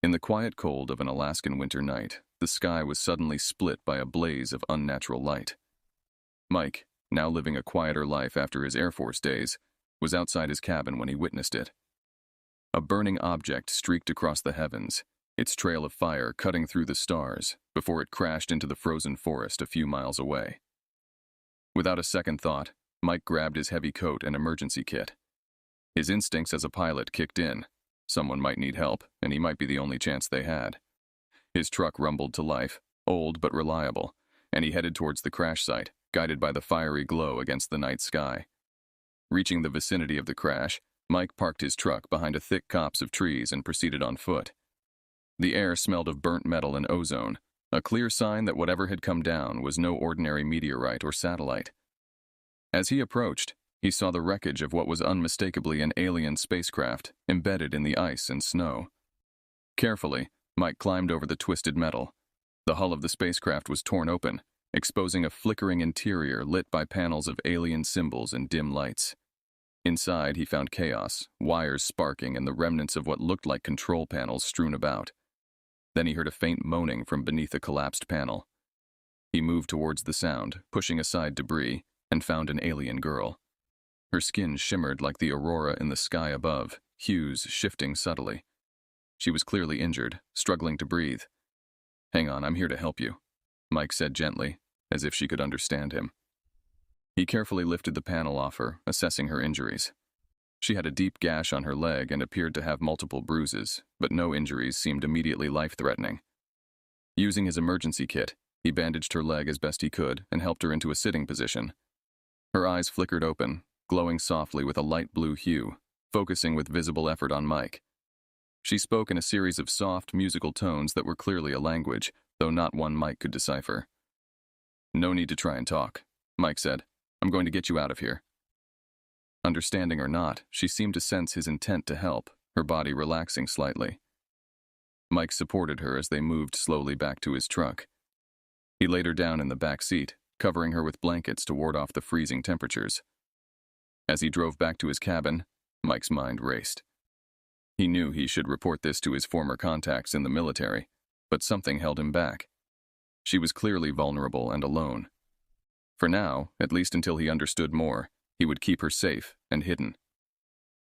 In the quiet cold of an Alaskan winter night, the sky was suddenly split by a blaze of unnatural light. Mike, now living a quieter life after his Air Force days, was outside his cabin when he witnessed it. A burning object streaked across the heavens, its trail of fire cutting through the stars before it crashed into the frozen forest a few miles away. Without a second thought, Mike grabbed his heavy coat and emergency kit. His instincts as a pilot kicked in. Someone might need help, and he might be the only chance they had. His truck rumbled to life, old but reliable, and he headed towards the crash site, guided by the fiery glow against the night sky. Reaching the vicinity of the crash, Mike parked his truck behind a thick copse of trees and proceeded on foot. The air smelled of burnt metal and ozone, a clear sign that whatever had come down was no ordinary meteorite or satellite. As he approached, he saw the wreckage of what was unmistakably an alien spacecraft embedded in the ice and snow. Carefully, Mike climbed over the twisted metal. The hull of the spacecraft was torn open, exposing a flickering interior lit by panels of alien symbols and dim lights. Inside, he found chaos, wires sparking, and the remnants of what looked like control panels strewn about. Then he heard a faint moaning from beneath a collapsed panel. He moved towards the sound, pushing aside debris, and found an alien girl. Her skin shimmered like the aurora in the sky above, hues shifting subtly. She was clearly injured, struggling to breathe. "Hang on, I'm here to help you," Mike said gently, as if she could understand him. He carefully lifted the panel off her, assessing her injuries. She had a deep gash on her leg and appeared to have multiple bruises, but no injuries seemed immediately life-threatening. Using his emergency kit, he bandaged her leg as best he could and helped her into a sitting position. Her eyes flickered open, glowing softly with a light blue hue, focusing with visible effort on Mike. She spoke in a series of soft, musical tones that were clearly a language, though not one Mike could decipher. "No need to try and talk," Mike said. "I'm going to get you out of here." Understanding or not, she seemed to sense his intent to help, her body relaxing slightly. Mike supported her as they moved slowly back to his truck. He laid her down in the back seat, covering her with blankets to ward off the freezing temperatures. As he drove back to his cabin, Mike's mind raced. He knew he should report this to his former contacts in the military, but something held him back. She was clearly vulnerable and alone. For now, at least until he understood more, he would keep her safe and hidden.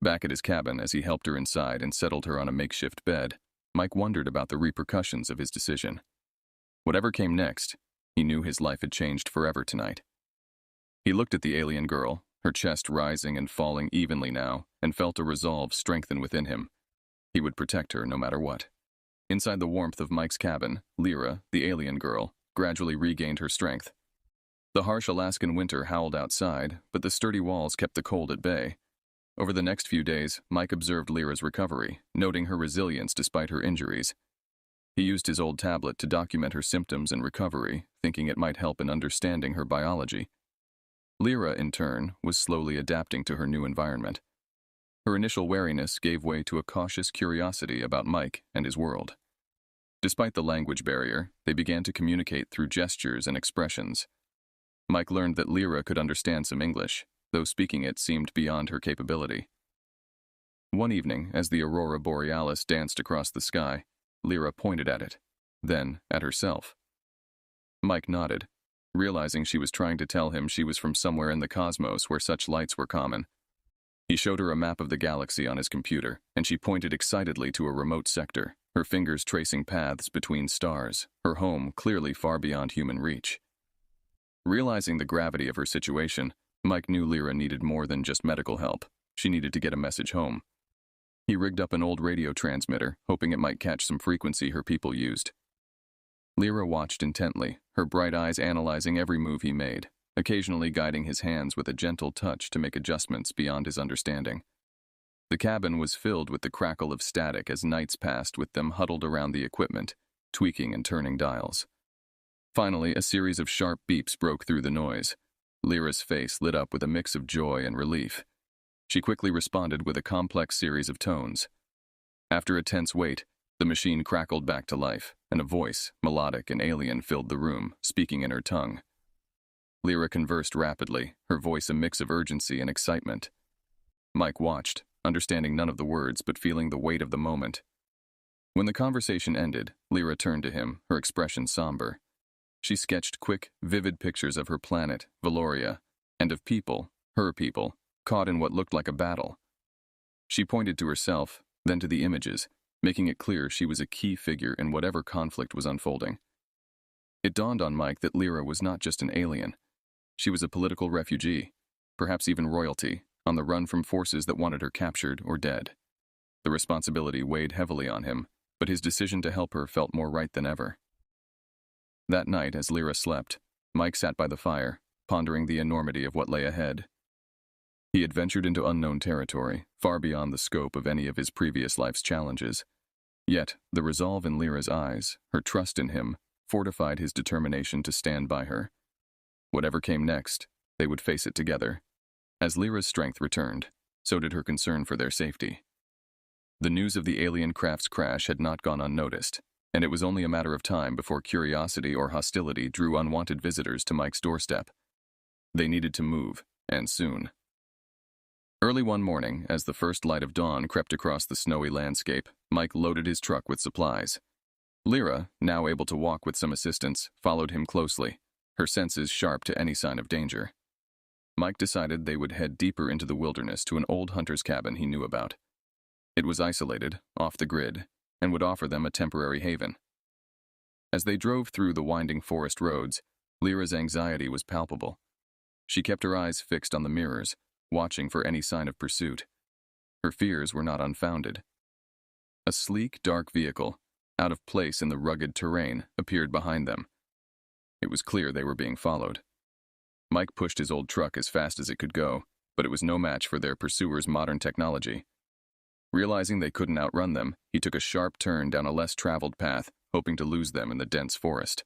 Back at his cabin, as he helped her inside and settled her on a makeshift bed, Mike wondered about the repercussions of his decision. Whatever came next, he knew his life had changed forever tonight. He looked at the alien girl, her chest rising and falling evenly now, and felt a resolve strengthen within him. He would protect her no matter what. Inside the warmth of Mike's cabin, Lyra, the alien girl, gradually regained her strength. The harsh Alaskan winter howled outside, but the sturdy walls kept the cold at bay. Over the next few days, Mike observed Lyra's recovery, noting her resilience despite her injuries. He used his old tablet to document her symptoms and recovery, thinking it might help in understanding her biology. Lyra, in turn, was slowly adapting to her new environment. Her initial wariness gave way to a cautious curiosity about Mike and his world. Despite the language barrier, they began to communicate through gestures and expressions. Mike learned that Lyra could understand some English, though speaking it seemed beyond her capability. One evening, as the aurora borealis danced across the sky, Lyra pointed at it, then at herself. Mike nodded, realizing she was trying to tell him she was from somewhere in the cosmos where such lights were common. He showed her a map of the galaxy on his computer, and she pointed excitedly to a remote sector, her fingers tracing paths between stars, her home clearly far beyond human reach. Realizing the gravity of her situation, Mike knew Lyra needed more than just medical help. She needed to get a message home. He rigged up an old radio transmitter, hoping it might catch some frequency her people used. Lyra watched intently, her bright eyes analyzing every move he made, occasionally guiding his hands with a gentle touch to make adjustments beyond his understanding. The cabin was filled with the crackle of static as nights passed with them huddled around the equipment, tweaking and turning dials. Finally, a series of sharp beeps broke through the noise. Lyra's face lit up with a mix of joy and relief. She quickly responded with a complex series of tones. After a tense wait, the machine crackled back to life, and a voice, melodic and alien, filled the room, speaking in her tongue. Lyra conversed rapidly, her voice a mix of urgency and excitement. Mike watched, understanding none of the words but feeling the weight of the moment. When the conversation ended, Lyra turned to him, her expression somber. She sketched quick, vivid pictures of her planet, Valoria, and of people, her people, caught in what looked like a battle. She pointed to herself, then to the images, making it clear she was a key figure in whatever conflict was unfolding. It dawned on Mike that Lyra was not just an alien. She was a political refugee, perhaps even royalty, on the run from forces that wanted her captured or dead. The responsibility weighed heavily on him, but his decision to help her felt more right than ever. That night, as Lyra slept, Mike sat by the fire, pondering the enormity of what lay ahead. He had ventured into unknown territory, far beyond the scope of any of his previous life's challenges. Yet, the resolve in Lyra's eyes, her trust in him, fortified his determination to stand by her. Whatever came next, they would face it together. As Lyra's strength returned, so did her concern for their safety. The news of the alien craft's crash had not gone unnoticed, and it was only a matter of time before curiosity or hostility drew unwanted visitors to Mike's doorstep. They needed to move, and soon. Early one morning, as the first light of dawn crept across the snowy landscape, Mike loaded his truck with supplies. Lyra, now able to walk with some assistance, followed him closely, her senses sharp to any sign of danger. Mike decided they would head deeper into the wilderness to an old hunter's cabin he knew about. It was isolated, off the grid, and would offer them a temporary haven. As they drove through the winding forest roads, Lyra's anxiety was palpable. She kept her eyes fixed on the mirrors, watching for any sign of pursuit. Her fears were not unfounded. A sleek, dark vehicle, out of place in the rugged terrain, appeared behind them. It was clear they were being followed. Mike pushed his old truck as fast as it could go, but it was no match for their pursuers' modern technology. Realizing they couldn't outrun them, he took a sharp turn down a less traveled path, hoping to lose them in the dense forest.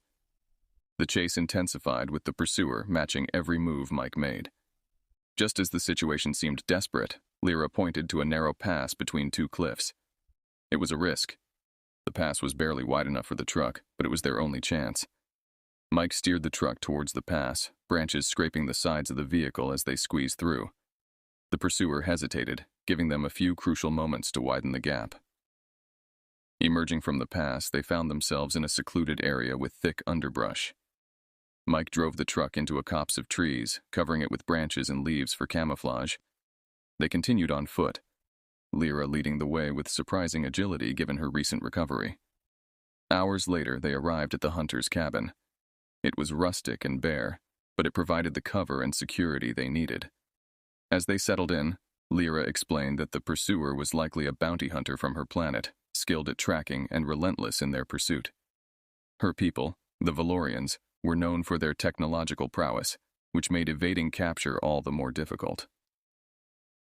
The chase intensified, with the pursuer matching every move Mike made. Just as the situation seemed desperate, Lyra pointed to a narrow pass between two cliffs. It was a risk. The pass was barely wide enough for the truck, but it was their only chance. Mike steered the truck towards the pass, branches scraping the sides of the vehicle as they squeezed through. The pursuer hesitated, giving them a few crucial moments to widen the gap. Emerging from the pass, they found themselves in a secluded area with thick underbrush. Mike drove the truck into a copse of trees, covering it with branches and leaves for camouflage. They continued on foot, Lyra leading the way with surprising agility given her recent recovery. Hours later, they arrived at the hunter's cabin. It was rustic and bare, but it provided the cover and security they needed. As they settled in, Lyra explained that the pursuer was likely a bounty hunter from her planet, skilled at tracking and relentless in their pursuit. Her people, the Valorians, were known for their technological prowess, which made evading capture all the more difficult.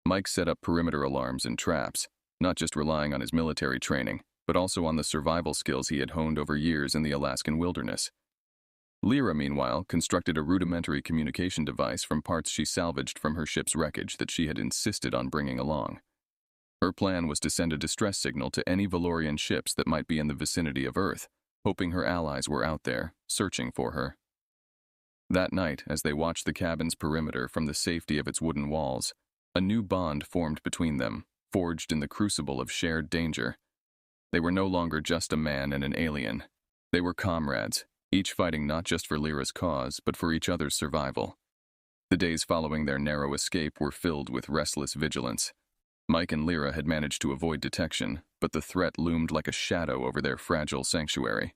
Mike set up perimeter alarms and traps, not just relying on his military training, but also on the survival skills he had honed over years in the Alaskan wilderness. Lyra, meanwhile, constructed a rudimentary communication device from parts she salvaged from her ship's wreckage that she had insisted on bringing along. Her plan was to send a distress signal to any Valorian ships that might be in the vicinity of Earth, hoping her allies were out there, searching for her. That night, as they watched the cabin's perimeter from the safety of its wooden walls, a new bond formed between them, forged in the crucible of shared danger. They were no longer just a man and an alien. They were comrades, each fighting not just for Lyra's cause, but for each other's survival. The days following their narrow escape were filled with restless vigilance. Mike and Lyra had managed to avoid detection, but the threat loomed like a shadow over their fragile sanctuary.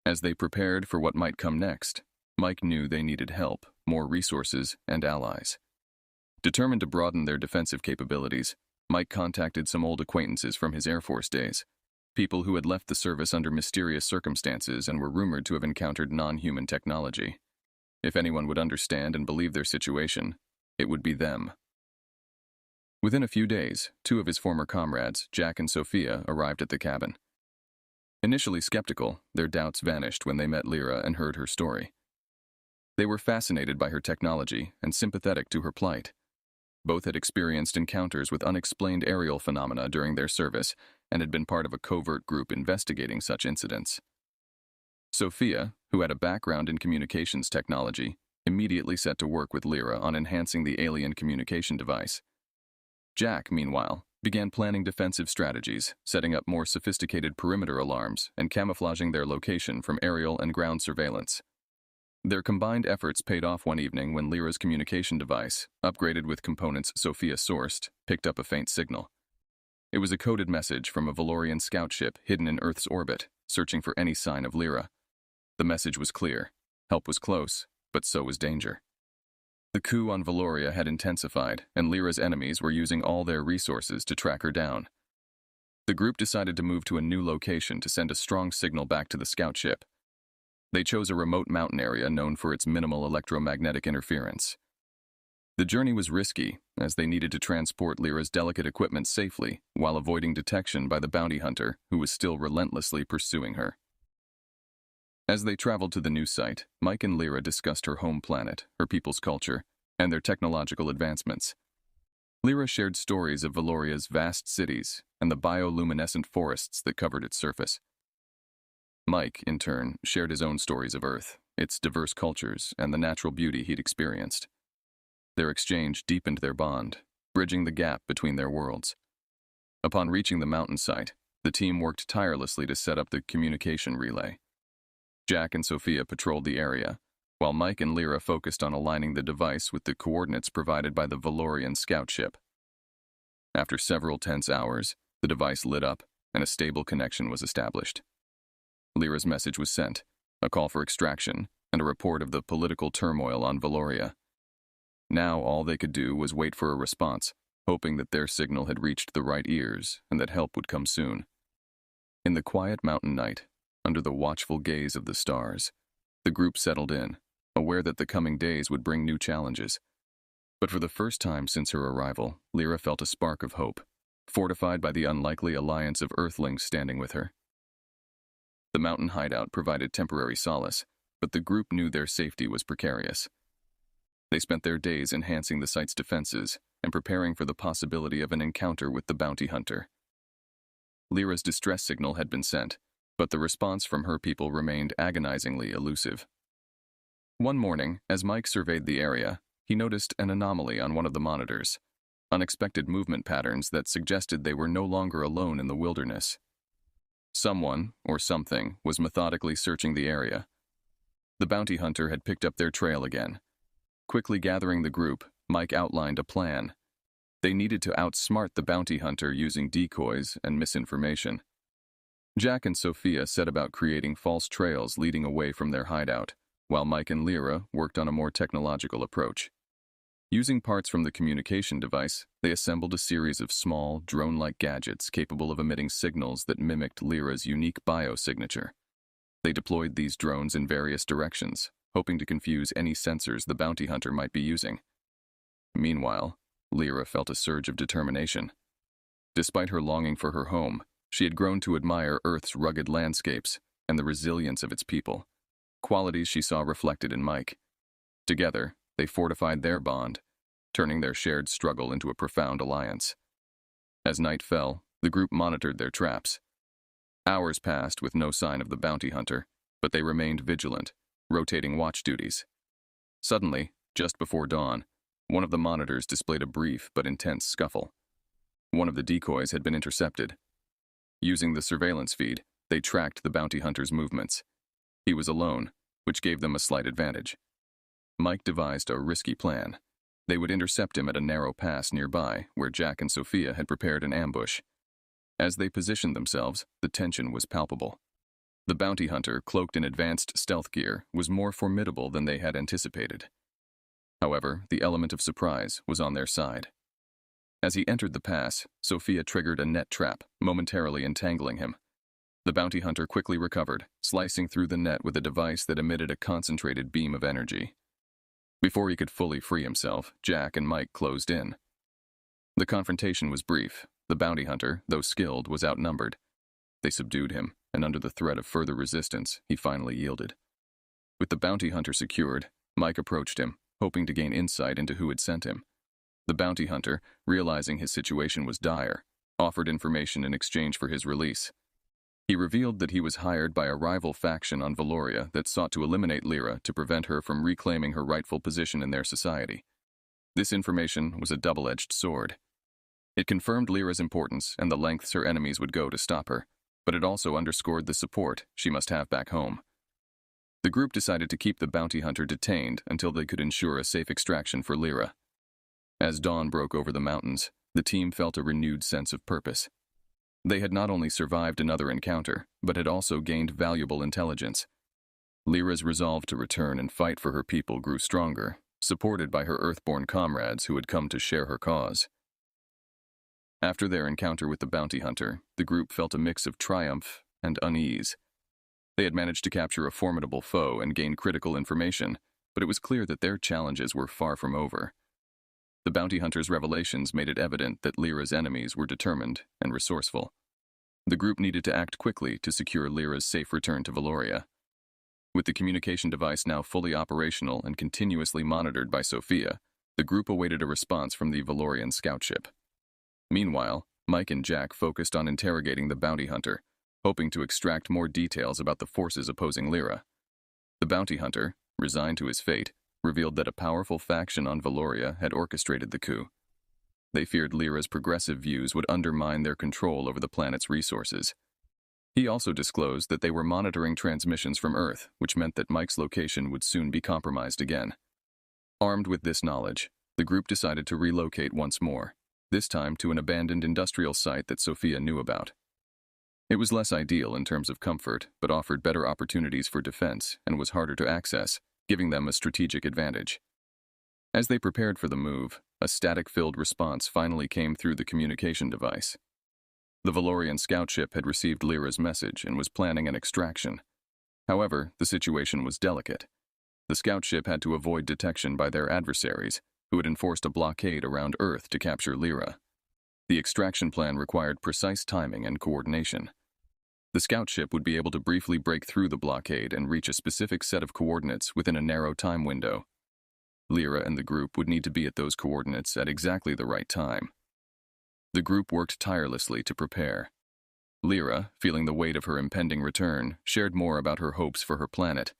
As they prepared for what might come next, Mike knew they needed help, more resources, and allies. Determined to broaden their defensive capabilities, Mike contacted some old acquaintances from his Air Force days, people who had left the service under mysterious circumstances and were rumored to have encountered non-human technology. If anyone would understand and believe their situation, it would be them. Within a few days, two of his former comrades, Jack and Sophia, arrived at the cabin. Initially skeptical, their doubts vanished when they met Lyra and heard her story. They were fascinated by her technology and sympathetic to her plight. Both had experienced encounters with unexplained aerial phenomena during their service and had been part of a covert group investigating such incidents. Sophia, who had a background in communications technology, immediately set to work with Lyra on enhancing the alien communication device. Jack, meanwhile, began planning defensive strategies, setting up more sophisticated perimeter alarms and camouflaging their location from aerial and ground surveillance. Their combined efforts paid off one evening when Lyra's communication device, upgraded with components Sophia sourced, picked up a faint signal. It was a coded message from a Valorian scout ship hidden in Earth's orbit, searching for any sign of Lyra. The message was clear. Help was close, but so was danger. The coup on Valoria had intensified, and Lyra's enemies were using all their resources to track her down. The group decided to move to a new location to send a strong signal back to the scout ship. They chose a remote mountain area known for its minimal electromagnetic interference. The journey was risky, as they needed to transport Lyra's delicate equipment safely while avoiding detection by the bounty hunter who was still relentlessly pursuing her. As they traveled to the new site, Mike and Lyra discussed her home planet, her people's culture, and their technological advancements. Lyra shared stories of Valoria's vast cities and the bioluminescent forests that covered its surface. Mike, in turn, shared his own stories of Earth, its diverse cultures, and the natural beauty he'd experienced. Their exchange deepened their bond, bridging the gap between their worlds. Upon reaching the mountain site, the team worked tirelessly to set up the communication relay. Jack and Sophia patrolled the area, while Mike and Lyra focused on aligning the device with the coordinates provided by the Valorian scout ship. After several tense hours, the device lit up and a stable connection was established. Lyra's message was sent, a call for extraction, and a report of the political turmoil on Valoria. Now all they could do was wait for a response, hoping that their signal had reached the right ears and that help would come soon. In the quiet mountain night, under the watchful gaze of the stars, the group settled in, aware that the coming days would bring new challenges. But for the first time since her arrival, Lyra felt a spark of hope, fortified by the unlikely alliance of Earthlings standing with her. The mountain hideout provided temporary solace, but the group knew their safety was precarious. They spent their days enhancing the site's defenses and preparing for the possibility of an encounter with the bounty hunter. Lyra's distress signal had been sent, but the response from her people remained agonizingly elusive. One morning, as Mike surveyed the area, he noticed an anomaly on one of the monitors, unexpected movement patterns that suggested they were no longer alone in the wilderness. Someone, or something, was methodically searching the area. The bounty hunter had picked up their trail again. Quickly gathering the group, Mike outlined a plan. They needed to outsmart the bounty hunter using decoys and misinformation. Jack and Sophia set about creating false trails leading away from their hideout, while Mike and Lyra worked on a more technological approach. Using parts from the communication device, they assembled a series of small, drone-like gadgets capable of emitting signals that mimicked Lyra's unique biosignature. They deployed these drones in various directions, hoping to confuse any sensors the bounty hunter might be using. Meanwhile, Lyra felt a surge of determination. Despite her longing for her home, she had grown to admire Earth's rugged landscapes and the resilience of its people, qualities she saw reflected in Mike. Together, they fortified their bond, turning their shared struggle into a profound alliance. As night fell, the group monitored their traps. Hours passed with no sign of the bounty hunter, but they remained vigilant, rotating watch duties. Suddenly, just before dawn, one of the monitors displayed a brief but intense scuffle. One of the decoys had been intercepted. Using the surveillance feed, they tracked the bounty hunter's movements. He was alone, which gave them a slight advantage. Mike devised a risky plan. They would intercept him at a narrow pass nearby, where Jack and Sophia had prepared an ambush. As they positioned themselves, the tension was palpable. The bounty hunter, cloaked in advanced stealth gear, was more formidable than they had anticipated. However, the element of surprise was on their side. As he entered the pass, Sophia triggered a net trap, momentarily entangling him. The bounty hunter quickly recovered, slicing through the net with a device that emitted a concentrated beam of energy. Before he could fully free himself, Jack and Mike closed in. The confrontation was brief. The bounty hunter, though skilled, was outnumbered. They subdued him, and under the threat of further resistance, he finally yielded. With the bounty hunter secured, Mike approached him, hoping to gain insight into who had sent him. The bounty hunter, realizing his situation was dire, offered information in exchange for his release. He revealed that he was hired by a rival faction on Valoria that sought to eliminate Lyra to prevent her from reclaiming her rightful position in their society. This information was a double-edged sword. It confirmed Lyra's importance and the lengths her enemies would go to stop her, but it also underscored the support she must have back home. The group decided to keep the bounty hunter detained until they could ensure a safe extraction for Lyra. As dawn broke over the mountains, the team felt a renewed sense of purpose. They had not only survived another encounter, but had also gained valuable intelligence. Lyra's resolve to return and fight for her people grew stronger, supported by her Earthborn comrades who had come to share her cause. After their encounter with the bounty hunter, the group felt a mix of triumph and unease. They had managed to capture a formidable foe and gain critical information, but it was clear that their challenges were far from over. The bounty hunter's revelations made it evident that Lyra's enemies were determined and resourceful. The group needed to act quickly to secure Lyra's safe return to Valoria. With the communication device now fully operational and continuously monitored by Sophia, the group awaited a response from the Valorian scout ship. Meanwhile, Mike and Jack focused on interrogating the bounty hunter, hoping to extract more details about the forces opposing Lyra. The bounty hunter, resigned to his fate, revealed that a powerful faction on Valoria had orchestrated the coup. They feared Lyra's progressive views would undermine their control over the planet's resources. He also disclosed that they were monitoring transmissions from Earth, which meant that Mike's location would soon be compromised again. Armed with this knowledge, the group decided to relocate once more, this time to an abandoned industrial site that Sophia knew about. It was less ideal in terms of comfort, but offered better opportunities for defense and was harder to access, giving them a strategic advantage. As they prepared for the move, a static-filled response finally came through the communication device. The Valorian scout ship had received Lyra's message and was planning an extraction. However, the situation was delicate. The scout ship had to avoid detection by their adversaries, who had enforced a blockade around Earth to capture Lyra. The extraction plan required precise timing and coordination. The scout ship would be able to briefly break through the blockade and reach a specific set of coordinates within a narrow time window. Lyra and the group would need to be at those coordinates at exactly the right time. The group worked tirelessly to prepare. Lyra, feeling the weight of her impending return, shared more about her hopes for her planet.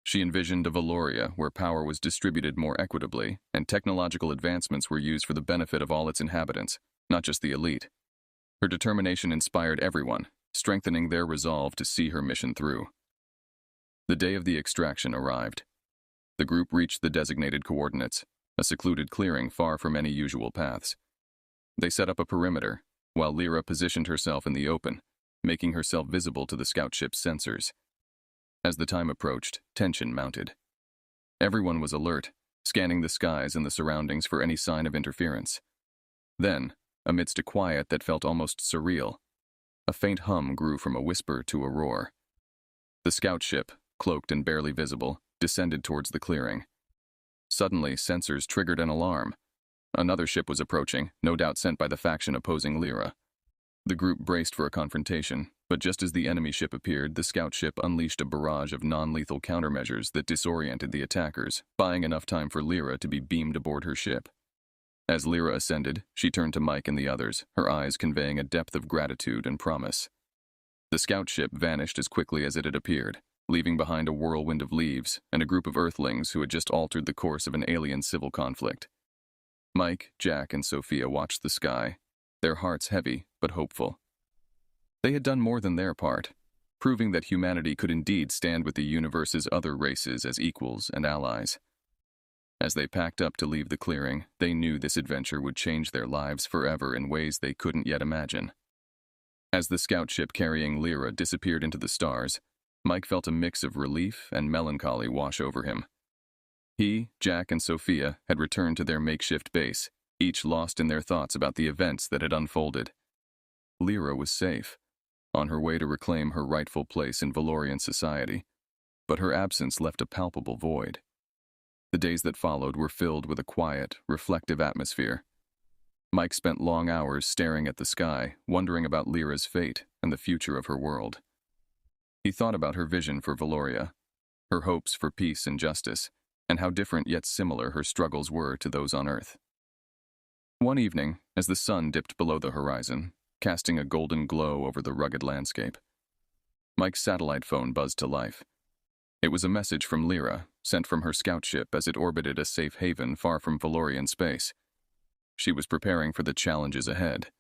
She envisioned a Valoria where power was distributed more equitably and technological advancements were used for the benefit of all its inhabitants, not just the elite. Her determination inspired everyone, strengthening their resolve to see her mission through. The day of the extraction arrived. The group reached the designated coordinates, a secluded clearing far from any usual paths. They set up a perimeter, while Lyra positioned herself in the open, making herself visible to the scout ship's sensors. As the time approached, tension mounted. Everyone was alert, scanning the skies and the surroundings for any sign of interference. Then, amidst a quiet that felt almost surreal, a faint hum grew from a whisper to a roar. The scout ship, cloaked and barely visible, descended towards the clearing. Suddenly, sensors triggered an alarm. Another ship was approaching, no doubt sent by the faction opposing Lyra. The group braced for a confrontation, but just as the enemy ship appeared, the scout ship unleashed a barrage of non-lethal countermeasures that disoriented the attackers, buying enough time for Lyra to be beamed aboard her ship. As Lyra ascended, she turned to Mike and the others, her eyes conveying a depth of gratitude and promise. The scout ship vanished as quickly as it had appeared, leaving behind a whirlwind of leaves and a group of Earthlings who had just altered the course of an alien civil conflict. Mike, Jack, and Sophia watched the sky, their hearts heavy but hopeful. They had done more than their part, proving that humanity could indeed stand with the universe's other races as equals and allies. As they packed up to leave the clearing, they knew this adventure would change their lives forever in ways they couldn't yet imagine. As the scout ship carrying Lyra disappeared into the stars, Mike felt a mix of relief and melancholy wash over him. He, Jack, and Sophia had returned to their makeshift base, each lost in their thoughts about the events that had unfolded. Lyra was safe, on her way to reclaim her rightful place in Valorian society, but her absence left a palpable void. The days that followed were filled with a quiet, reflective atmosphere. Mike spent long hours staring at the sky, wondering about Lyra's fate and the future of her world. He thought about her vision for Valoria, her hopes for peace and justice, and how different yet similar her struggles were to those on Earth. One evening, as the sun dipped below the horizon, casting a golden glow over the rugged landscape, Mike's satellite phone buzzed to life. It was a message from Lyra, sent from her scout ship as it orbited a safe haven far from Valorian space. She was preparing for the challenges ahead,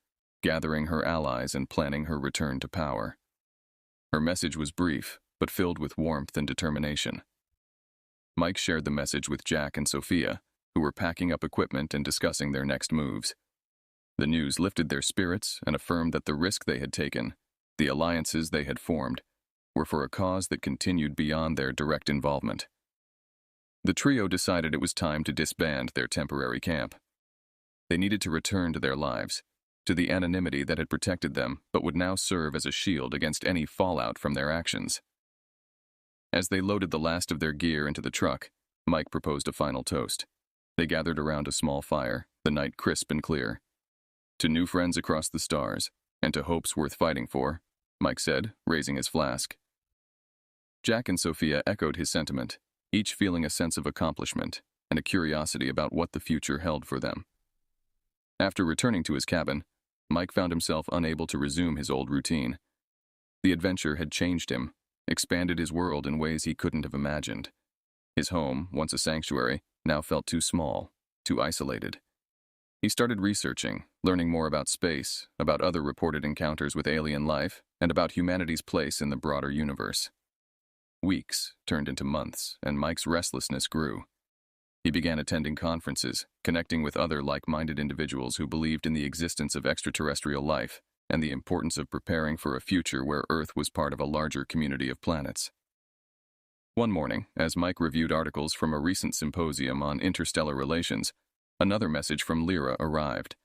gathering her allies and planning her return to power. Her message was brief, but filled with warmth and determination. Mike shared the message with Jack and Sophia, who were packing up equipment and discussing their next moves. The news lifted their spirits and affirmed that the risk they had taken, the alliances they had formed, were for a cause that continued beyond their direct involvement. The trio decided it was time to disband their temporary camp. They needed to return to their lives, to the anonymity that had protected them but would now serve as a shield against any fallout from their actions. As they loaded the last of their gear into the truck, Mike proposed a final toast. They gathered around a small fire, the night crisp and clear. "To new friends across the stars, and to hopes worth fighting for," Mike said, raising his flask. Jack and Sophia echoed his sentiment, each feeling a sense of accomplishment and a curiosity about what the future held for them. After returning to his cabin, Mike found himself unable to resume his old routine. The adventure had changed him, expanded his world in ways he couldn't have imagined. His home, once a sanctuary, now felt too small, too isolated. He started researching, learning more about space, about other reported encounters with alien life, and about humanity's place in the broader universe. Weeks turned into months, and Mike's restlessness grew. He began attending conferences, connecting with other like-minded individuals who believed in the existence of extraterrestrial life and the importance of preparing for a future where Earth was part of a larger community of planets. One morning, as Mike reviewed articles from a recent symposium on interstellar relations, another message from Lyra arrived.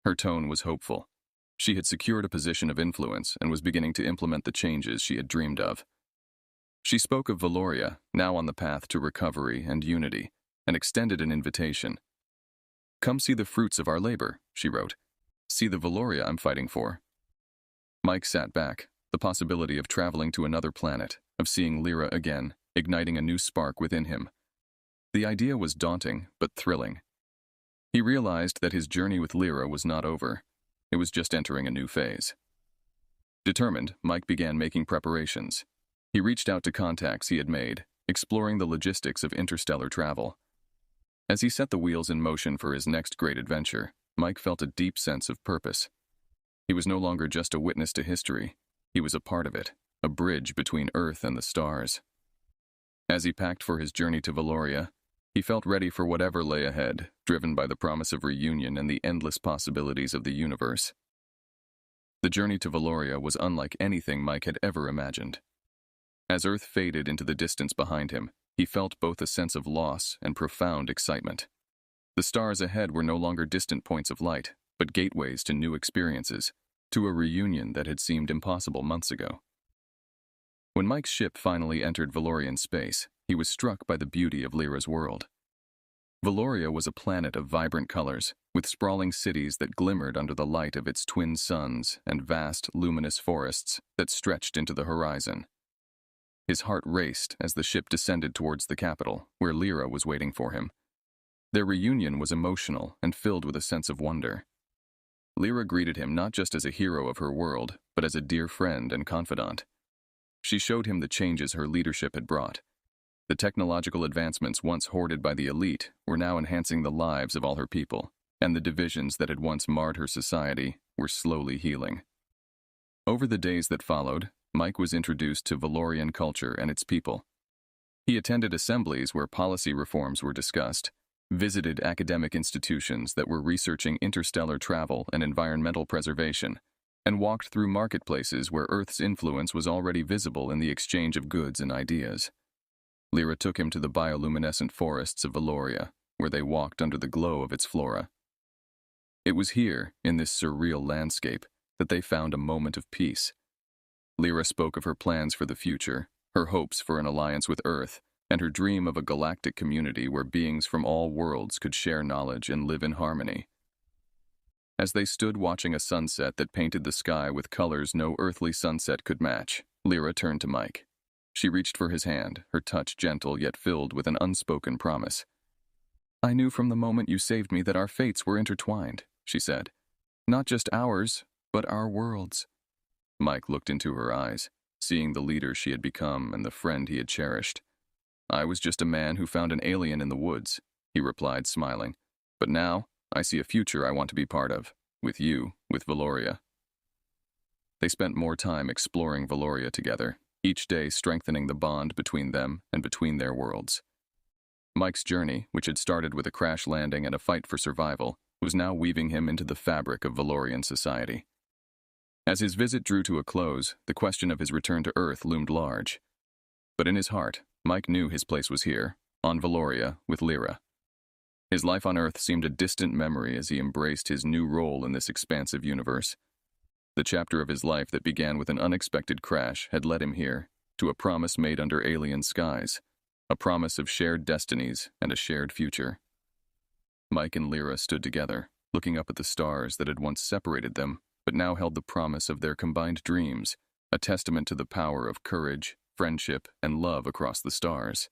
Her tone was hopeful. She had secured a position of influence and was beginning to implement the changes she had dreamed of. She spoke of Valoria, now on the path to recovery and unity, and extended an invitation. "Come see the fruits of our labor," she wrote. "See the Valoria I'm fighting for." Mike sat back, the possibility of traveling to another planet, of seeing Lyra again, igniting a new spark within him. The idea was daunting, but thrilling. He realized that his journey with Lyra was not over. It was just entering a new phase. Determined, Mike began making preparations. He reached out to contacts he had made, exploring the logistics of interstellar travel. As he set the wheels in motion for his next great adventure, Mike felt a deep sense of purpose. He was no longer just a witness to history. He was a part of it, a bridge between Earth and the stars. As he packed for his journey to Valoria, he felt ready for whatever lay ahead, driven by the promise of reunion and the endless possibilities of the universe. The journey to Valoria was unlike anything Mike had ever imagined. As Earth faded into the distance behind him, he felt both a sense of loss and profound excitement. The stars ahead were no longer distant points of light, but gateways to new experiences, to a reunion that had seemed impossible months ago. When Mike's ship finally entered Valorian space, he was struck by the beauty of Lyra's world. Valoria was a planet of vibrant colors, with sprawling cities that glimmered under the light of its twin suns and vast, luminous forests that stretched into the horizon. His heart raced as the ship descended towards the capital, where Lyra was waiting for him. Their reunion was emotional and filled with a sense of wonder. Lyra greeted him not just as a hero of her world, but as a dear friend and confidant. She showed him the changes her leadership had brought. The technological advancements once hoarded by the elite were now enhancing the lives of all her people, and the divisions that had once marred her society were slowly healing. Over the days that followed, Mike was introduced to Valorian culture and its people. He attended assemblies where policy reforms were discussed, visited academic institutions that were researching interstellar travel and environmental preservation, and walked through marketplaces where Earth's influence was already visible in the exchange of goods and ideas. Lyra took him to the bioluminescent forests of Valoria, where they walked under the glow of its flora. It was here, in this surreal landscape, that they found a moment of peace. Lyra spoke of her plans for the future, her hopes for an alliance with Earth, and her dream of a galactic community where beings from all worlds could share knowledge and live in harmony. As they stood watching a sunset that painted the sky with colors no earthly sunset could match, Lyra turned to Mike. She reached for his hand, her touch gentle yet filled with an unspoken promise. "I knew from the moment you saved me that our fates were intertwined," she said. "Not just ours, but our worlds." Mike looked into her eyes, seeing the leader she had become and the friend he had cherished. "I was just a man who found an alien in the woods," he replied, smiling. "But now, I see a future I want to be part of. With you, with Valoria. They spent more time exploring Valoria together, each day strengthening the bond between them and between their worlds. Mike's journey, which had started with a crash landing and a fight for survival, was now weaving him into the fabric of Valorian society. As his visit drew to a close, the question of his return to Earth loomed large. But in his heart, Mike knew his place was here, on Valoria, with Lyra. His life on Earth seemed a distant memory as he embraced his new role in this expansive universe. The chapter of his life that began with an unexpected crash had led him here, to a promise made under alien skies, a promise of shared destinies and a shared future. Mike and Lyra stood together, looking up at the stars that had once separated them, but now held the promise of their combined dreams, a testament to the power of courage, friendship, and love across the stars.